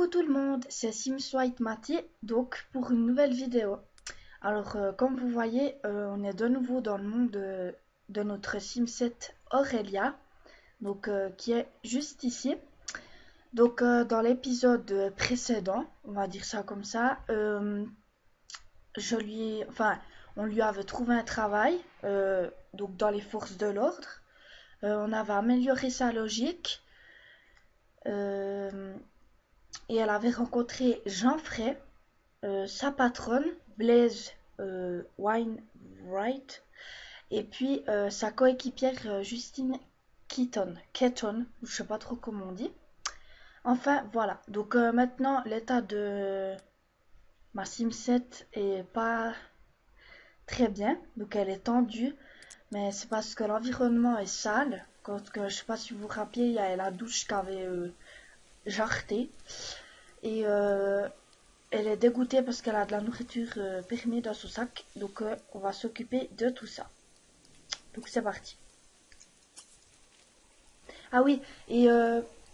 tout le monde, c'est Sims White Mati, donc pour une nouvelle vidéo. Alors comme vous voyez, on est de nouveau dans le monde de notre Simset Aurélia, donc qui est juste ici. Donc dans l'épisode précédent, on va dire ça comme ça, on lui avait trouvé un travail, donc dans les forces de l'ordre. On avait amélioré sa logique. Et elle avait rencontré Jean Frey, sa patronne, Blaise Wainwright, et puis sa coéquipière Justine Keaton, je sais pas trop comment on dit. Enfin, voilà. Donc maintenant, l'état de ma Simset est pas très bien. Donc elle est tendue, mais c'est parce que l'environnement est sale. Je sais pas si vous vous rappelez, il y a la douche qui avait jarté. Et elle est dégoûtée parce qu'elle a de la nourriture périmée dans son sac. Donc on va s'occuper de tout ça. Donc c'est parti. Ah oui, et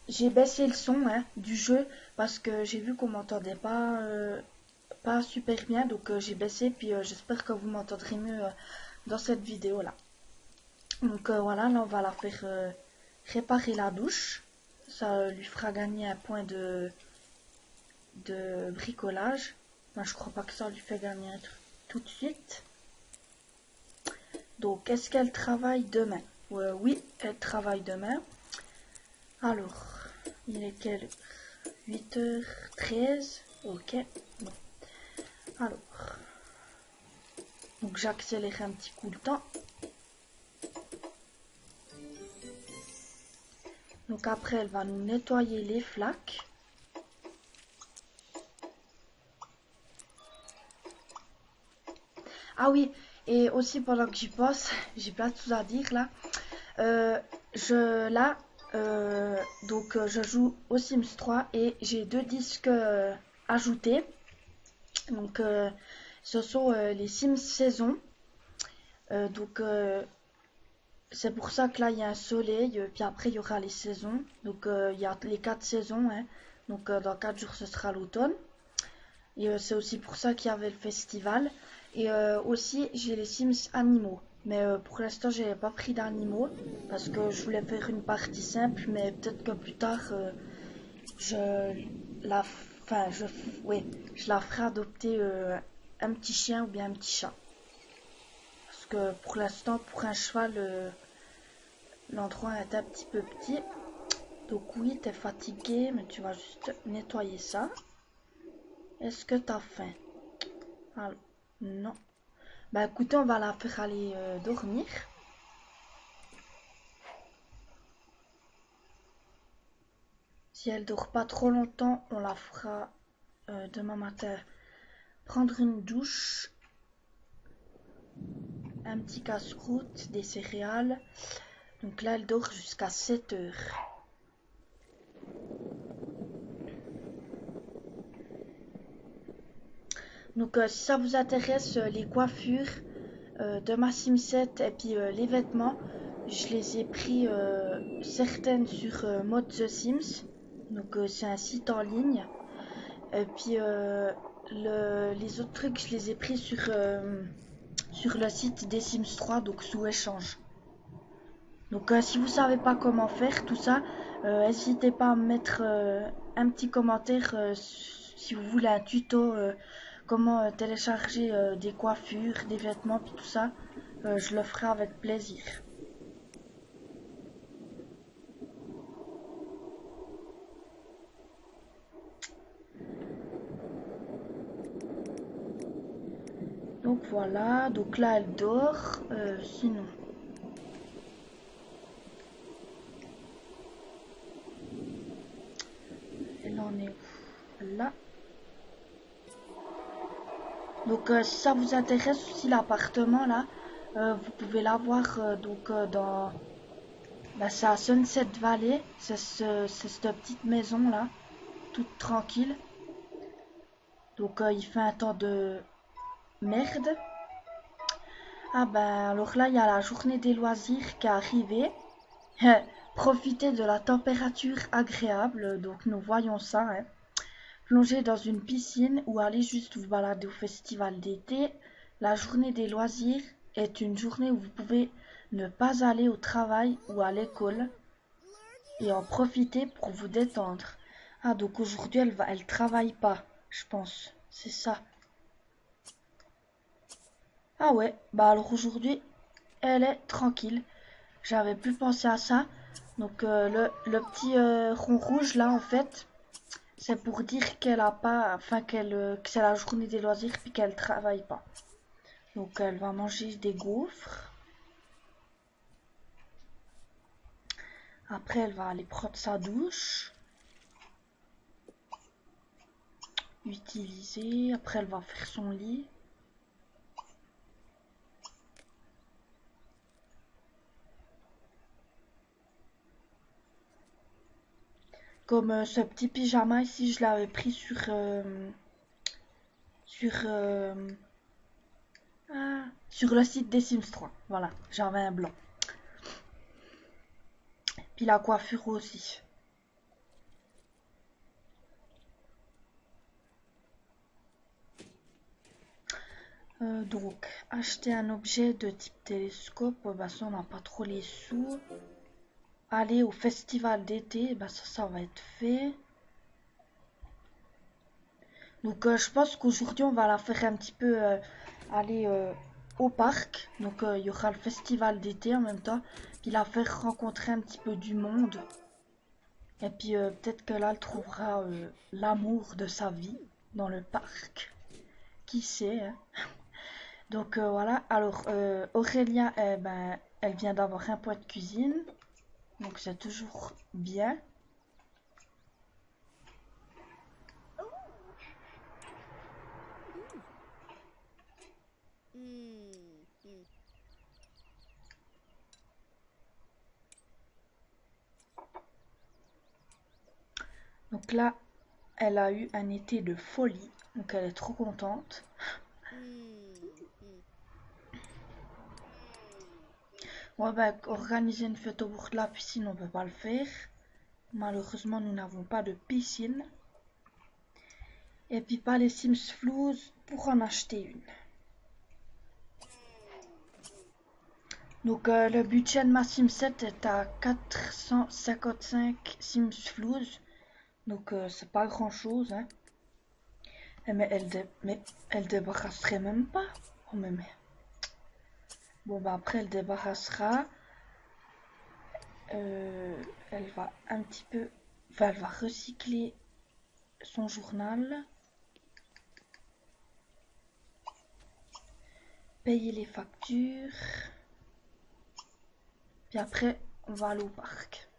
j'ai baissé le son du jeu parce que j'ai vu qu'on m'entendait pas super bien. Donc j'ai baissé, puis j'espère que vous m'entendrez mieux dans cette vidéo là. Donc voilà, là on va la faire réparer la douche. Ça lui fera gagner un point de bricolage. Je crois pas que ça lui fait gagner un truc tout de suite. Donc, est-ce qu'elle travaille demain? Oui, elle travaille demain. Alors, il est quelle heure? 8h13. Ok. Bon. Alors, donc j'accélère un petit coup le temps. Donc après, elle va nous nettoyer les flaques. Ah oui, et aussi pendant que j'y pense, j'ai plein de choses à dire là. Je joue au Sims 3 et j'ai deux disques ajoutés. Donc ce sont les Sims saison. C'est pour ça que là il y a un soleil, puis après il y aura les saisons. Donc il y a les 4 saisons. Donc dans 4 jours ce sera l'automne. Et c'est aussi pour ça qu'il y avait le festival. Et aussi, j'ai les Sims animaux. Mais pour l'instant, j'ai pas pris d'animaux. Parce que je voulais faire une partie simple. Mais peut-être que plus tard, je la ferai adopter un petit chien ou bien un petit chat. Parce que pour l'instant, pour un cheval, l'endroit est un petit peu petit. Donc oui, t'es fatigué, mais tu vas juste nettoyer ça. Est-ce que t'as faim? Alors, non. Bah écoutez, on va la faire aller dormir. Si elle dort pas trop longtemps, on la fera demain matin prendre une douche, un petit casse-croûte, des céréales. Donc là, elle dort jusqu'à 7 heures. Donc si ça vous intéresse, les coiffures de ma Simset et puis les vêtements, je les ai pris certaines sur Mode The Sims. Donc c'est un site en ligne. Et puis les autres trucs, je les ai pris sur le site des Sims 3, donc sous échange. Donc si vous savez pas comment faire tout ça, n'hésitez pas à me mettre un petit commentaire si vous voulez un tuto comment télécharger des coiffures, des vêtements puis tout ça. Je le ferai avec plaisir. Donc voilà, donc là elle dort, sinon. Elle en est où? Là. Donc si ça vous intéresse aussi l'appartement là, vous pouvez l'avoir dans... Bah, c'est à Sunset Valley, c'est cette petite maison là, toute tranquille. Donc il fait un temps de merde. Ah ben alors là il y a la journée des loisirs qui est arrivée. Profitez de la température agréable, donc nous voyons ça. plonger dans une piscine ou aller juste vous balader au festival d'été. La journée des loisirs est une journée où vous pouvez ne pas aller au travail ou à l'école et en profiter pour vous détendre. Ah, donc aujourd'hui, elle travaille pas, je pense. C'est ça. Ah ouais, bah alors aujourd'hui, elle est tranquille. J'avais plus pensé à ça. Donc le petit rond rouge là, en fait, c'est pour dire qu'elle a pas, enfin que c'est la journée des loisirs puis qu'elle travaille pas. Donc elle va manger des gaufres. Après, elle va aller prendre sa douche. Utiliser. Après, elle va faire son lit. Comme ce petit pyjama ici, je l'avais pris sur, sur le site des Sims 3. Voilà, j'avais un blanc. Puis la coiffure aussi. Donc, acheter un objet de type télescope, bah ça on n'a pas trop les sous. Aller au festival d'été, bah ça va être fait. Donc je pense qu'aujourd'hui on va la faire un petit peu aller au parc. Donc il y aura le festival d'été en même temps. Puis la faire rencontrer un petit peu du monde. Et puis peut-être que là elle trouvera l'amour de sa vie dans le parc. Qui sait, hein. Donc voilà, alors Aurélia, ben, elle vient d'avoir un point de cuisine. Donc c'est toujours bien. Donc là, elle a eu un été de folie. Donc elle est trop contente. Ouais, bah, organiser une fête au bord de la piscine, on peut pas le faire. Malheureusement, nous n'avons pas de piscine. Et puis pas les Sims Flows pour en acheter une. Donc le budget de ma Sim 7 est à 455 Sims Flows. Donc c'est pas grand chose, hein. Mais elle débarrasserait même pas. Oh, mais. Bon, bah après elle débarrassera. Elle va un petit peu. Enfin, elle va recycler son journal. Payer les factures. Puis après, on va aller au parc.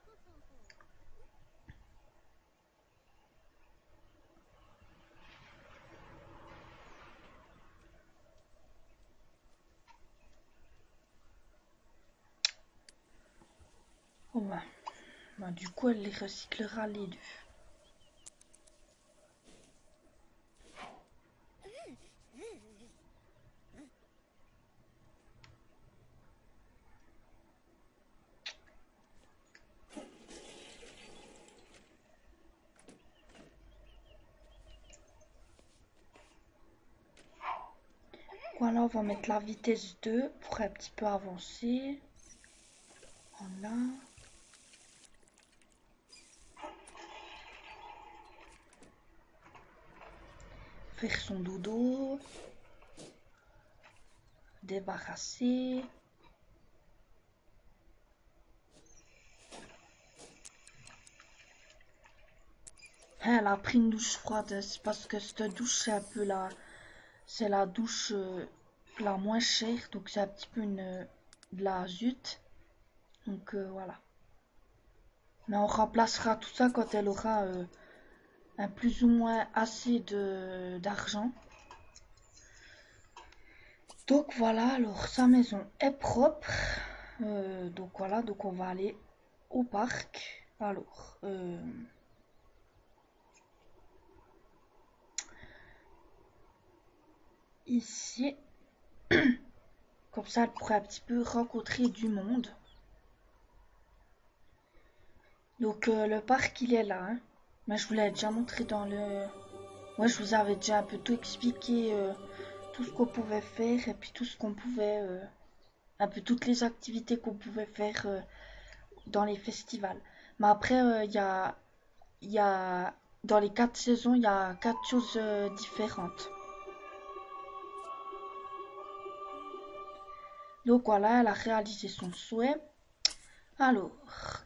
Oh bah, du coup, elle les recyclera les deux. Voilà, on va mettre la vitesse 2 pour un petit peu avancer. Voilà. Faire son dodo. Débarrasser. Elle a pris une douche froide, c'est parce que cette douche c'est un peu c'est la douche la moins chère, donc c'est un petit peu de la zut. Donc voilà. Mais on remplacera tout ça quand elle aura un plus ou moins assez d'argent. Donc voilà, alors sa maison est propre. Donc voilà, donc on va aller au parc. Alors, ici, comme ça elle pourrait un petit peu rencontrer du monde. Donc le parc il est là, hein. Mais je vous l'ai déjà montré dans le Moi, je vous avais déjà un peu tout expliqué, tout ce qu'on pouvait faire et puis tout ce qu'on pouvait, un peu toutes les activités qu'on pouvait faire dans les festivals. Mais après, il y a, dans les 4 saisons, il y a 4 choses différentes. Donc voilà, elle a réalisé son souhait. Alors,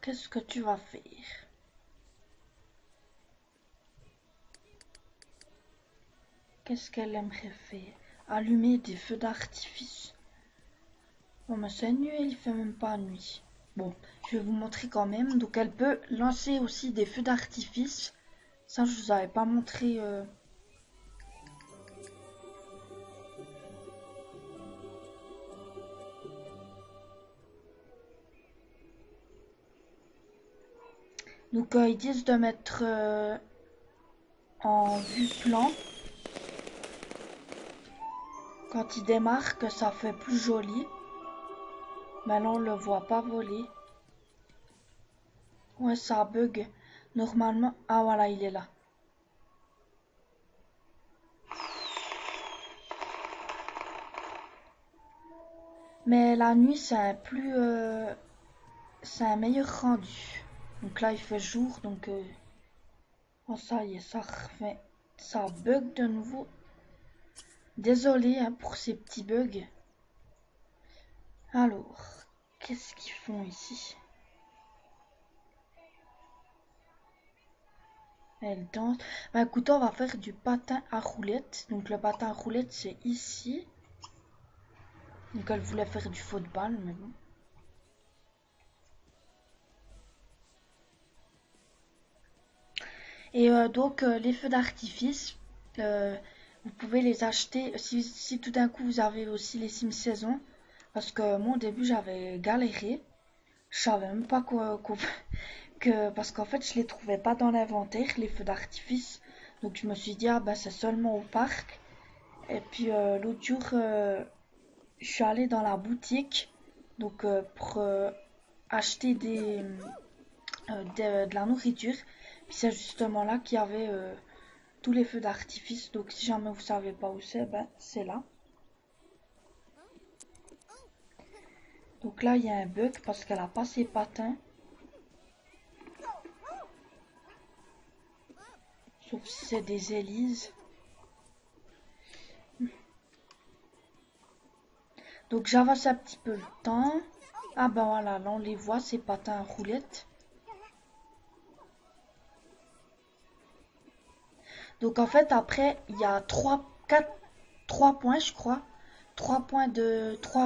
qu'est-ce que tu vas faire? Qu'est-ce qu'elle aimerait faire? Allumer des feux d'artifice. Bon, mais c'est nuit, il fait même pas nuit. Bon, je vais vous montrer quand même. Donc, elle peut lancer aussi des feux d'artifice. Ça, je vous avais pas montré. Donc, ils disent de mettre en vue plan. Quand il démarre, que ça fait plus joli. Maintenant, on le voit pas voler. Ouais, ça bug. Normalement. Ah, voilà, il est là. Mais la nuit, c'est un meilleur rendu. Donc là, il fait jour, donc oh, ça y est, ça refait, ça bug de nouveau. Désolé hein, pour ces petits bugs. Alors, qu'est-ce qu'ils font ici? Elle danse. Bah écoutez, on va faire du patin à roulettes. Donc le patin à roulettes, c'est ici. Donc elle voulait faire du football, mais bon. Et donc les feux d'artifice, euh, vous pouvez les acheter si tout d'un coup vous avez aussi les Sims saison. Parce que moi au début j'avais galéré. Je savais même pas parce qu'en fait je les trouvais pas dans l'inventaire, les feux d'artifice. Donc je me suis dit ah bah c'est seulement au parc. Et puis l'autre jour je suis allée dans la boutique donc pour acheter de la nourriture. Puis c'est justement là qu'il y avait tous les feux d'artifice. Donc si jamais vous savez pas où c'est, ben c'est là. Donc là il y a un bug parce qu'elle a pas ses patins. Sauf si c'est des hélices. Donc j'avance un petit peu le temps. Ah ben voilà, là on les voit, ces patins à roulettes. Donc en fait après il y a 3 points je crois. 3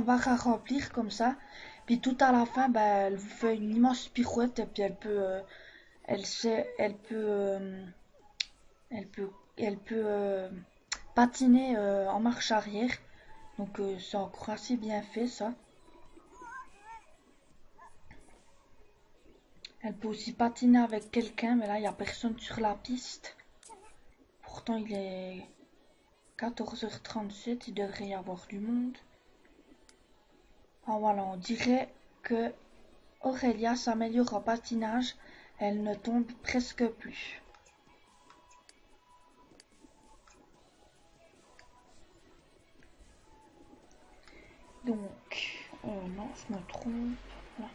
barres à remplir comme ça. Puis tout à la fin, ben, elle vous fait une immense pirouette et puis elle peut, elle peut, elle peut patiner en marche arrière. Donc c'est encore assez bien fait ça. Elle peut aussi patiner avec quelqu'un, mais là il n'y a personne sur la piste. Pourtant il est 14h37, il devrait y avoir du monde. Ah voilà, on dirait que Aurélia s'améliore en patinage, elle ne tombe presque plus. Donc, non, je me trompe. Là.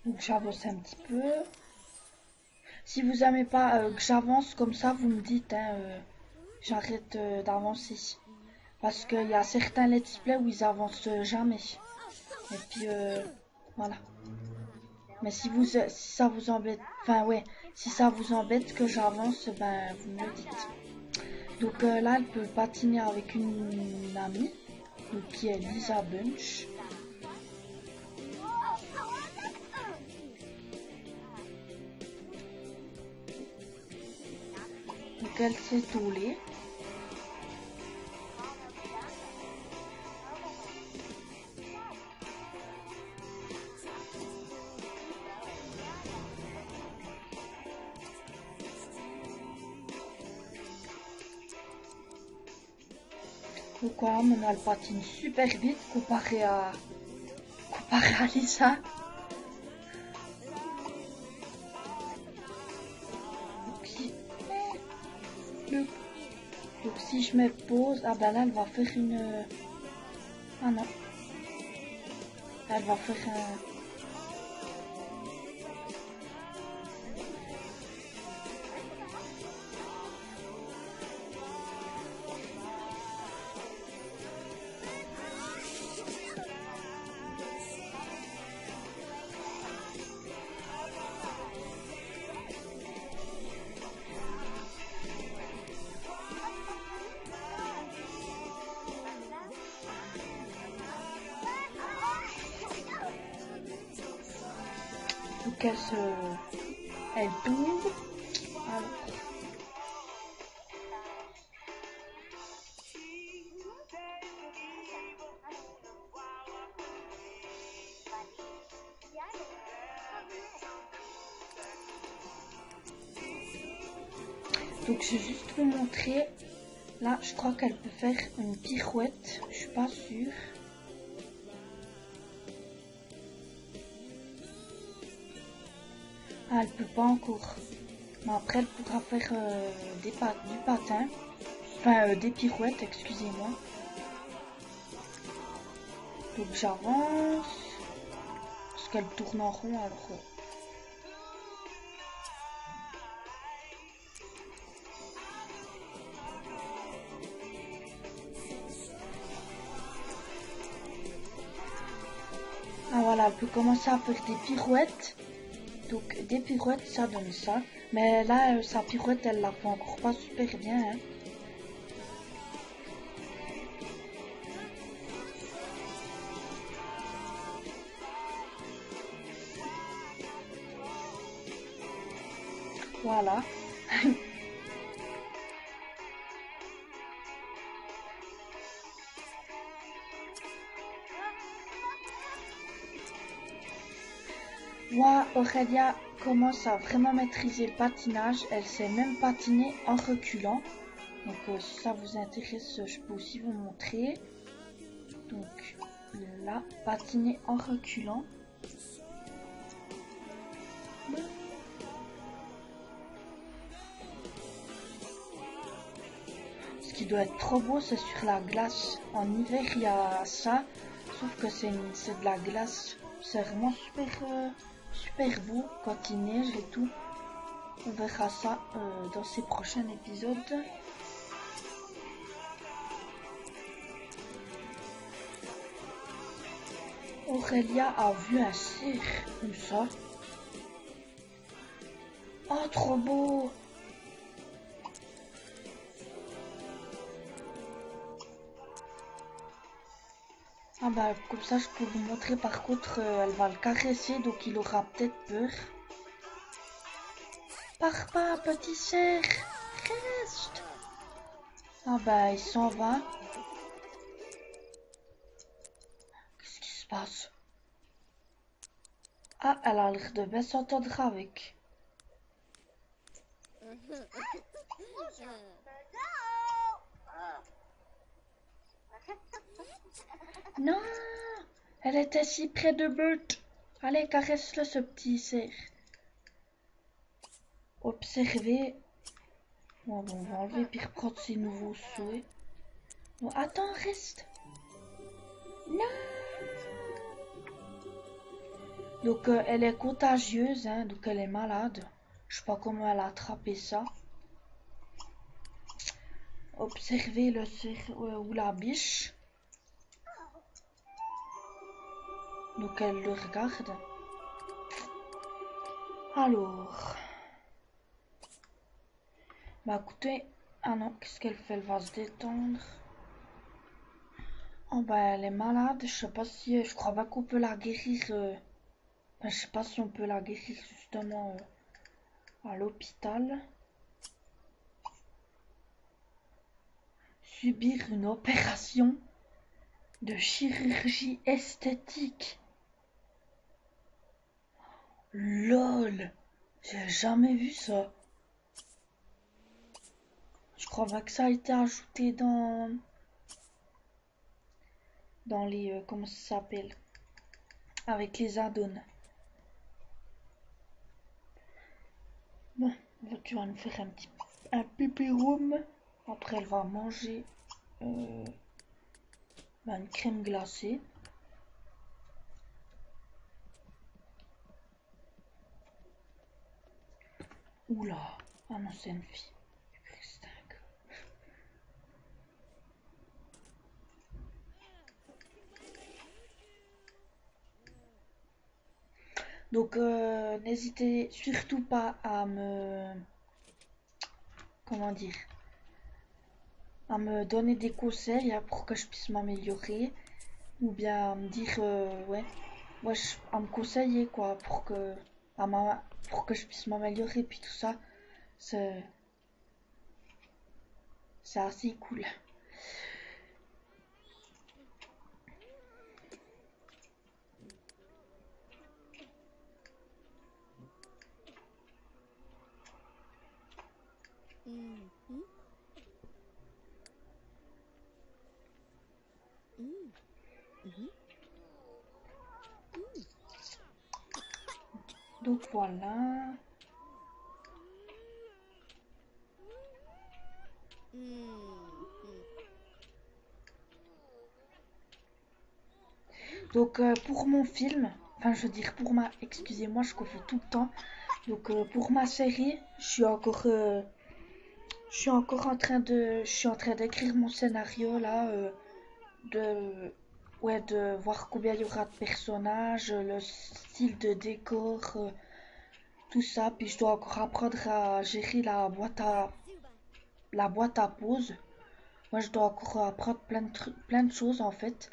Donc j'avance un petit peu. Si vous n'aimez pas que j'avance comme ça, vous me dites, hein, j'arrête d'avancer. Parce qu'il y a certains let's play où ils avancent jamais. Et puis voilà. Mais si ça vous embête, enfin ouais, si ça vous embête que j'avance, ben vous me le dites. Donc là, elle peut patiner avec une amie, donc, qui est Lisa Bunch. Donc elle s'est toulée. Donc voilà, maintenant elle patine super vite comparé à Lisa. Donc si je mets pause, ah ben là elle va faire une... Ah non. Elle va faire un... Donc elle tombe. Alors, donc je vais juste vous montrer. Là, je crois qu'elle peut faire une pirouette. Je suis pas sûre. Ah, elle peut pas encore. Mais après, elle pourra faire du patin. Enfin, des pirouettes, excusez-moi. Donc j'avance. Parce qu'elle tourne en rond, alors... Ah voilà, elle peut commencer à faire des pirouettes. Donc des pirouettes, ça donne ça. Mais là, sa pirouette, elle la fait encore pas super bien. Hein. Voilà. Moi, Aurélia commence à vraiment maîtriser le patinage. Elle sait même patiner en reculant. Donc si ça vous intéresse, je peux aussi vous montrer. Donc là, patiner en reculant. Ce qui doit être trop beau, c'est sur la glace. En hiver, il y a ça, sauf que c'est de la glace. C'est vraiment super beau quand il neige et tout. On verra ça dans ces prochains épisodes. Aurélia a vu un cerf, comme ça. Oh, trop beau! Ah bah comme ça je peux vous montrer, par contre elle va le caresser donc il aura peut-être peur. Pars pas petit cerf, reste. Ah bah il s'en va. Qu'est-ce qui se passe? Ah, elle a l'air de bien s'entendre avec. Non, elle était si près de Bert. Allez, caresse-le ce petit cerf. Observez. Bon, on va enlever puis reprendre ses nouveaux souhaits. Bon, attends, reste. Non. Donc elle est contagieuse, hein, donc elle est malade. Je sais pas comment elle a attrapé ça. Observez le cerf ou la biche. Donc elle le regarde. Alors. Bah écoutez. Ah non, qu'est-ce qu'elle fait? Elle va se détendre. Oh bah elle est malade. Je sais pas si... je crois pas qu'on peut la guérir. Je sais pas si on peut la guérir justement à l'hôpital. Subir une opération de chirurgie esthétique. LOL, j'ai jamais vu ça. Je crois pas que ça a été ajouté dans dans les... comment ça s'appelle? Avec les add-ons. Bon, tu vas nous faire un pipi room. Après, elle va manger une crème glacée. Oula, ah non, c'est une fille. Donc, n'hésitez surtout pas à me... Comment dire? À me donner des conseils pour que je puisse m'améliorer. Ou bien à me dire, ouais, à me conseiller, quoi, pour que je puisse m'améliorer. Puis tout ça, c'est assez cool. Donc voilà. Donc pour mon film, enfin je veux dire pour ma, excusez-moi, je confonds tout le temps. Donc pour ma série, je suis encore je suis en train d'écrire mon scénario là, de, ouais, de voir combien il y aura de personnages, le style de décor, tout ça. Puis je dois encore apprendre à gérer la boîte à pause. Moi, je dois encore apprendre plein de choses en fait.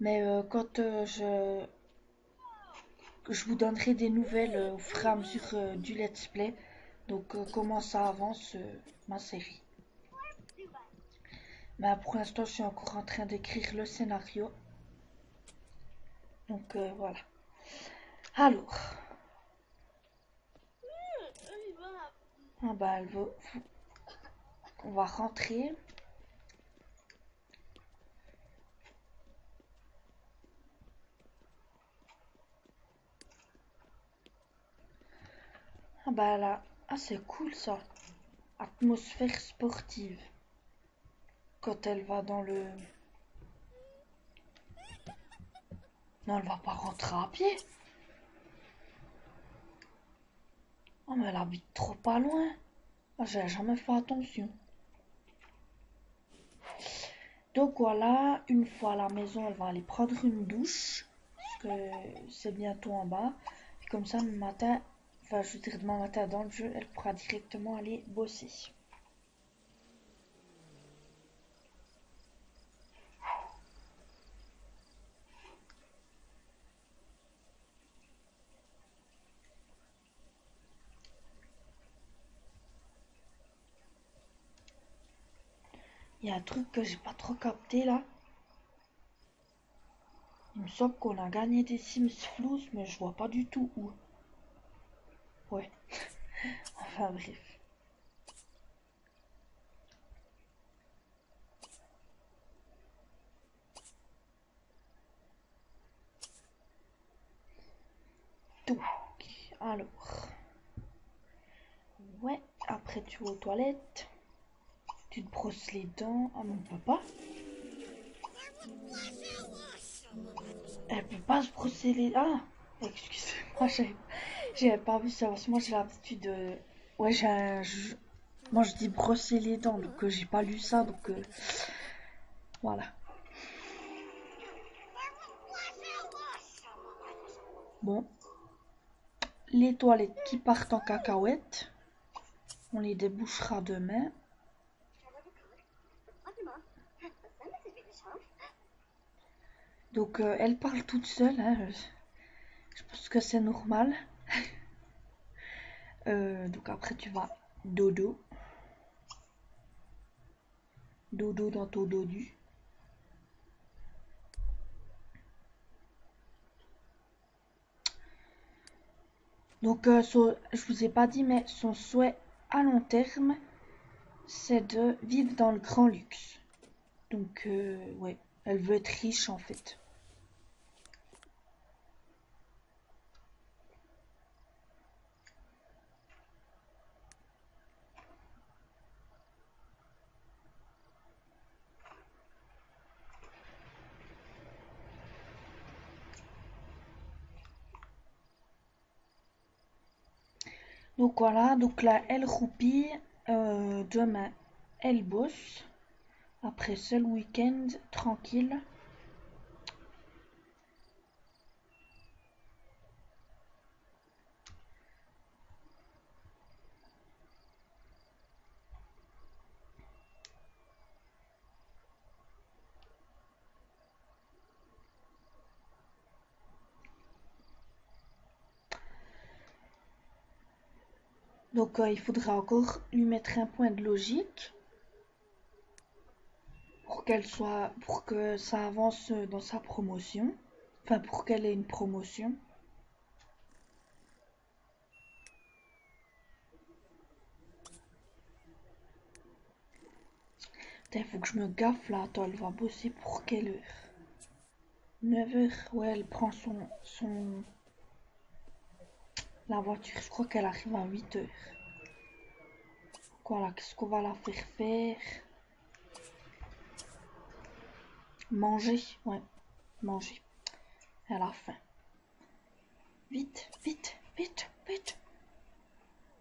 Mais quand je vous donnerai des nouvelles au fur et à mesure du let's play. Donc comment ça avance ma série. Mais pour l'instant, je suis encore en train d'écrire le scénario. Donc voilà. Alors. Ah bah, on va rentrer. Ah bah là. Ah, c'est cool ça. Atmosphère sportive. Quand elle va dans le... Non, elle va pas rentrer à pied. Oh, mais elle habite trop pas loin. Ah, j'ai jamais fait attention. Donc voilà, une fois à la maison, elle va aller prendre une douche. Parce que c'est bientôt en bas. Et comme ça, le matin, enfin je veux dire demain matin dans le jeu, elle pourra directement aller bosser. Il y a un truc que j'ai pas trop capté là. Il me semble qu'on a gagné des Sims Flous, mais je vois pas du tout où. Ouais. Enfin bref. Donc, alors. Ouais, après tu vas aux toilettes. Tu te brosses les dents. Ah, mais on peut pas. Elle peut pas se brosser les... Ah, excusez-moi, j'avais pas vu ça. Parce que moi, j'ai l'habitude de... Ouais, moi, je dis brosser les dents, donc j'ai pas lu ça, donc... Voilà. Bon. Les toilettes qui partent en cacahuète. On les débouchera demain. Donc, elle parle toute seule, hein. Je pense que c'est normal. Donc après tu vas dodo. Dodo dans ton dodu. Donc je vous ai pas dit mais son souhait à long terme c'est de vivre dans le grand luxe. Donc ouais, Elle veut être riche en fait. Donc voilà, donc là elle roupille, demain elle bosse, après seul week-end, tranquille. Donc il faudra encore lui mettre un point de logique pour que ça avance dans sa promotion, enfin pour qu'elle ait une promotion. Il faut que je me gaffe là. Attends, elle va bosser pour quelle heure? 9 heures. Ouais, elle prend la voiture. Je crois qu'elle arrive à 8 heures. Voilà, qu'est-ce qu'on va la faire faire? Manger, ouais, manger. Elle a faim. Vite, vite, vite, vite.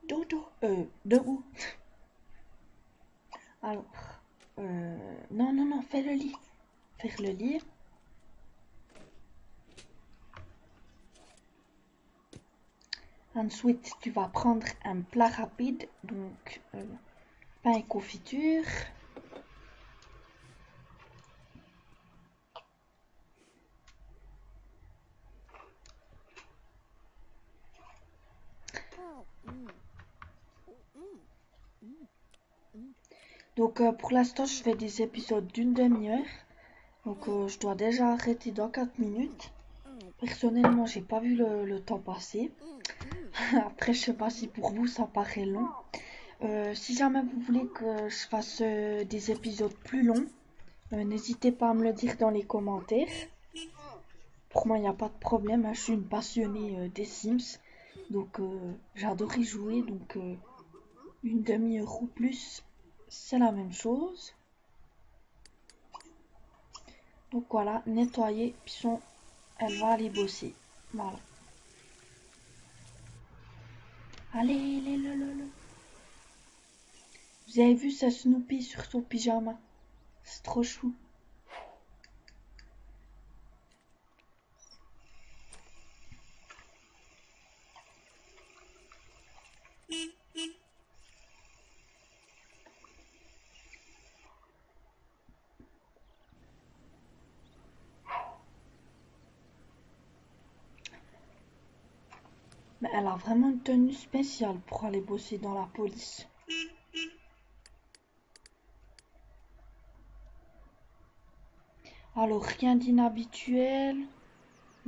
Dodo. Debout. Alors, non, non, non, fais le lit. Faire le lit. Ensuite, tu vas prendre un plat rapide, donc pain et confiture. Donc pour l'instant, je fais des épisodes d'une demi-heure. Donc je dois déjà arrêter dans 4 minutes. Personnellement, j'ai pas vu le temps passer. Après, je sais pas si pour vous ça paraît long. Si jamais vous voulez que je fasse des épisodes plus longs, n'hésitez pas à me le dire dans les commentaires. Pour moi, il n'y a pas de problème, hein. Je suis une passionnée des Sims. Donc j'adore y jouer. Donc une demi-heure ou plus, c'est la même chose. Donc voilà, nettoyer, puis elle va aller bosser. Voilà. Allez, allez, le. Vous avez vu ça Snoopy sur son pyjama? C'est trop chou. Mais elle a vraiment une tenue spéciale pour aller bosser dans la police. Alors, rien d'inhabituel.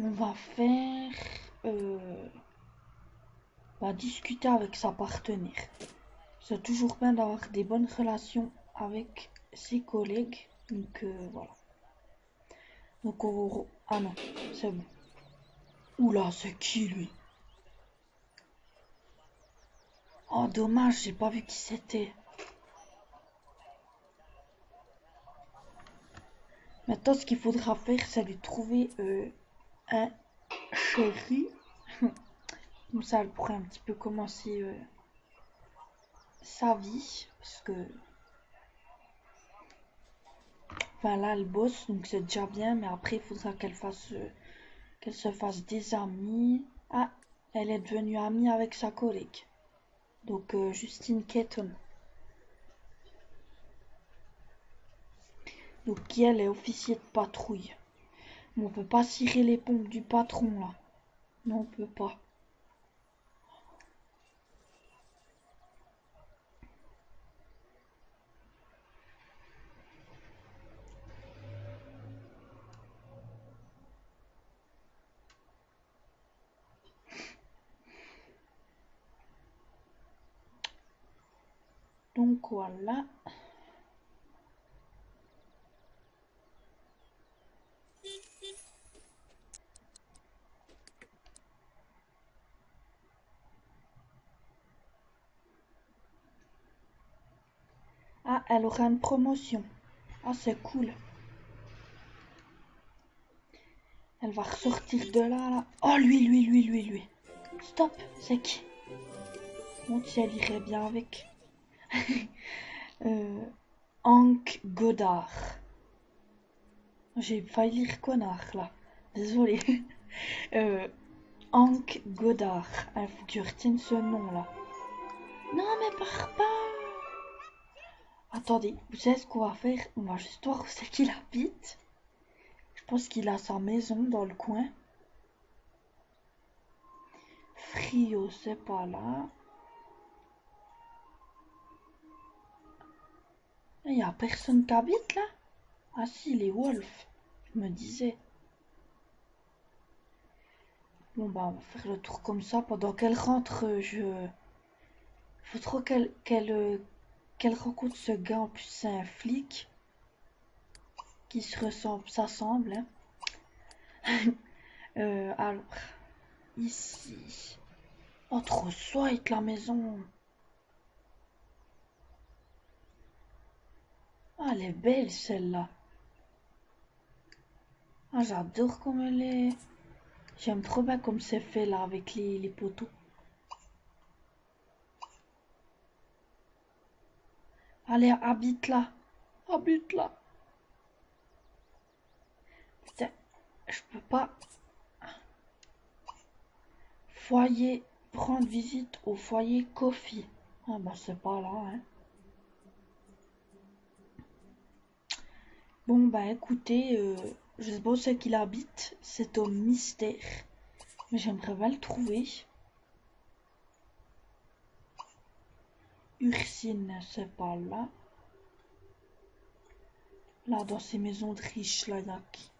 On va faire... va discuter avec sa partenaire. C'est toujours bien d'avoir des bonnes relations avec ses collègues. Donc, voilà. Donc, ah non, c'est bon. Oula, c'est qui, lui? Oh, dommage, j'ai pas vu qui c'était. Maintenant, ce qu'il faudra faire, c'est lui trouver un chéri. Comme ça, elle pourrait un petit peu commencer sa vie. Parce que... Enfin, là, elle bosse, donc c'est déjà bien. Mais après, il faudra qu'elle se fasse des amis. Ah, elle est devenue amie avec sa collègue. Donc, Justine Keaton. Donc, qui elle est officier de patrouille. Mais on peut pas cirer les pompes du patron, là. Non, on peut pas. Donc, voilà. elle aura une promotion. Ah, c'est cool. Elle va ressortir de là. Oh, lui. Stop, c'est qui? Bon, si elle irait bien avec. Hank Godard. J'ai failli lire connard là. Désolée. Hank Godard. Il faut que je retienne ce nom là. Non, mais pars pas. Attendez, vous savez ce qu'on va faire? On va juste voir où c'est qu'il habite. Je pense qu'il a sa maison dans le coin. Frio, c'est pas là. Il y a personne qui habite là? Ah si, les Wolves. Je me disais. Bon bah on va faire le tour comme ça pendant qu'elle rentre. Faut trop qu'elle rencontre ce gars. En plus c'est un flic qui se ressemble, ça semble. Hein. Alors ici. Oh trop chouette la maison. Ah elle est belle celle-là. Ah j'adore comme elle est. J'aime trop bien comme c'est fait là avec les poteaux. Allez, habite là. Habite là. Putain, je peux pas. Foyer. Prendre visite au foyer Coffee. Ah bah c'est pas là, hein. Bon bah écoutez, je sais pas où c'est qu'il habite. C'est au mystère. Mais j'aimerais bien le trouver. Ursine, c'est pas là. Là, dans ces maisons de riches, là, y'a qui?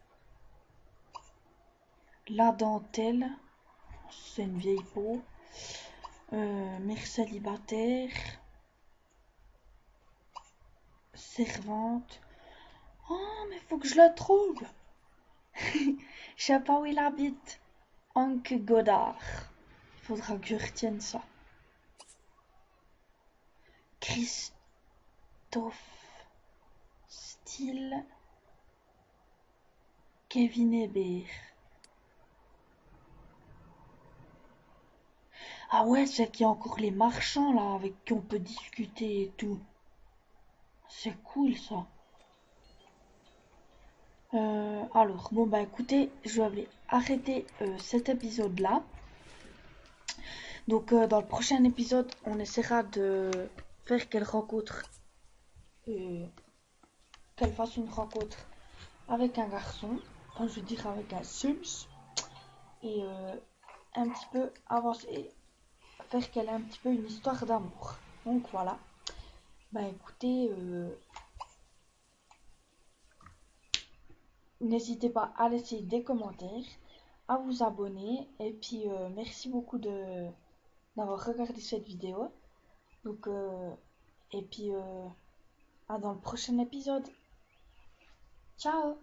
La dentelle. C'est une vieille peau. Mère célibataire. Servante. Oh, mais faut que je le trouve. Je sais pas où il habite. Hank Godard. Il faudra que je retienne ça. Christophe Steele. Kevin Hébert. Ah ouais, c'est qu'il y a encore les marchands là avec qui on peut discuter et tout. C'est cool ça. Alors, bon bah écoutez, je vais arrêter cet épisode là. Donc dans le prochain épisode, on essaiera de faire euh, qu'elle fasse une rencontre avec un garçon, enfin je veux dire avec un Sims, et un petit peu avancer, faire qu'elle ait un petit peu une histoire d'amour. Donc voilà. Bah écoutez, n'hésitez pas à laisser des commentaires, à vous abonner, et puis merci beaucoup d'avoir regardé cette vidéo. Donc, et puis à dans le prochain épisode. Ciao!